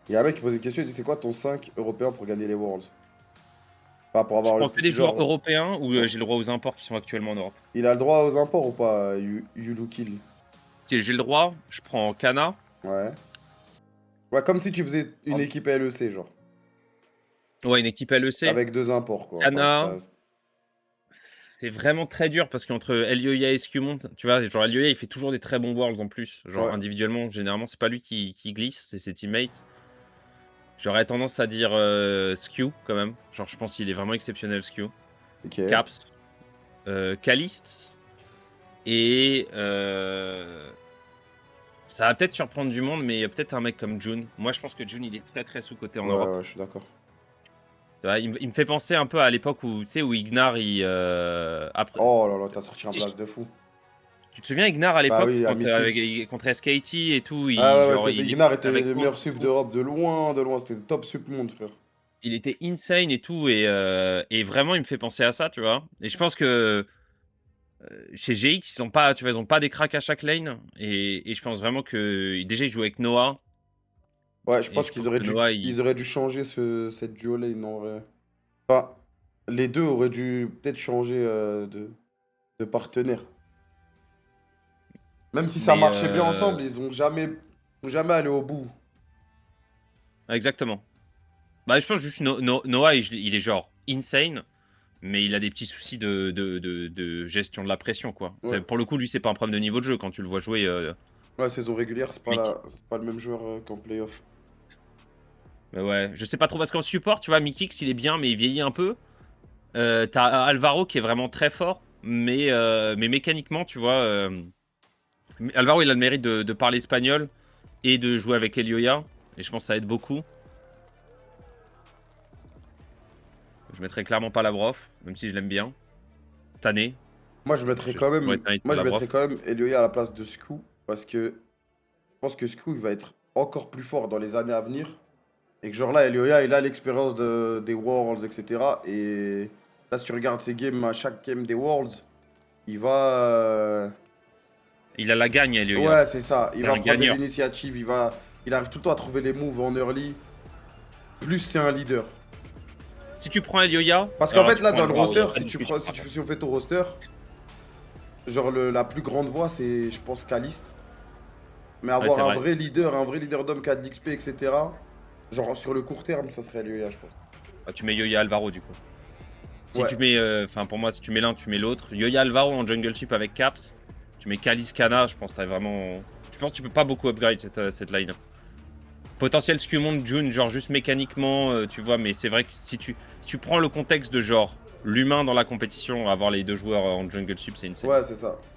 Il y a un mec qui pose une question, il dit c'est quoi ton 5 européen pour gagner les Worlds? Pas pour Je avoir le prends que des joueurs genre. européens ou Ouais. j'ai le droit aux imports qui sont actuellement en Europe? Il a le droit aux imports ou pas, Kill? Si j'ai le droit, je prends Kana. Ouais. Ouais, comme si tu faisais une équipe LEC, genre. Ouais, une équipe LEC. Avec 2 imports, quoi. Enfin, Kana, c'est vraiment très dur parce qu'entre Elioya et Scumont, tu vois, genre Elioya, il fait toujours des très bons Worlds en plus. Genre ouais. individuellement, généralement, c'est pas lui qui glisse, c'est ses teammates. J'aurais tendance à dire Skew quand même. Genre, je pense qu'il est vraiment exceptionnel, Skew. Ok. Caps, Caliste et ça va peut-être surprendre du monde, mais peut-être un mec comme June. Moi, je pense que June, il est très très sous-coté en Ouais, Europe. ouais, je suis d'accord. Tu vois, il me fait penser un peu à l'époque où, tu sais, où Ignar, après, Oh là là, t'as sorti un si- blast de fou. tu te souviens Ignar à Bah l'époque oui, à quand Misfits. contre SKT et tout, Ah ouais, ouais, genre c'était il Ignar était était avec le Ponce meilleur et sub tout, d'Europe de loin, c'était le top sub monde, frère. il était insane et tout et vraiment il me fait penser à ça, tu vois. Et je pense que chez GX ils ont pas, tu vois, ils ont pas des cracks à chaque lane et je pense vraiment que déjà ils jouent avec Noah Ouais, je et pense je pense que Noah il ils auraient dû changer cette duo lane en vrai. Enfin, les deux auraient dû peut-être changer de partenaire. Même si ça mais marchait bien ensemble, ils ont jamais allé au bout. exactement. Bah je pense juste Noah il est genre insane. Mais il a des petits soucis de gestion de la pression, quoi. Ouais. Pour le coup, lui, c'est pas un problème de niveau de jeu. Quand tu le vois jouer, Ouais, saison régulière, Mick. c'est pas le même joueur qu'en playoff. Mais ouais, je sais pas trop parce qu'en support, tu vois, Mickix, il est bien, mais il vieillit un peu. T'as Alvaro qui est vraiment très fort, mais mécaniquement, tu vois, Alvaro, il a le mérite de parler espagnol et de jouer avec Elioya. Et je pense que ça aide beaucoup. Je mettrais clairement pas Labrov, même si je l'aime bien. Cette année, Moi, je mettrais je quand pourrais même, être mérite moi, pour je Labrov. mettrais quand même Eloya à la place de Sku parce que je pense que Sku il va être encore plus fort dans les années à venir. Et que genre là, Eloya, il a l'expérience des Worlds, etc. Et là, si tu regardes ses games, à chaque game des Worlds, il va. Il a la gagne, Elioya. Ouais, c'est ça. Il C'est va un prendre des gagneur. initiatives, il arrive tout le temps à trouver les moves en early. Plus c'est un leader. Si tu prends Elioya, Parce qu'en alors fait, tu là, prends dans le Alvaro, il n'y roster, a pas de discussion après. si tu fais ton roster, genre la plus grande voix, c'est, je pense, Caliste. Mais Ouais, c'est avoir vrai. un vrai leader d'homme qui a de l'XP, etc. Genre sur le court terme, ça serait Eloya, je pense. Bah, tu mets Yoya Alvaro du coup. Si Ouais. tu mets, enfin pour moi, si tu mets l'un, tu mets l'autre. Yoya Alvaro en jungle ship avec Caps. Tu mets Kalis Kana, je pense que t'as vraiment. Je pense que tu peux pas beaucoup upgrade cette line. Potentiel Scumon June, genre juste mécaniquement, tu vois, mais c'est vrai que si tu prends le contexte de genre l'humain dans la compétition, avoir les deux joueurs en jungle ship, c'est insane. Ouais, c'est ça.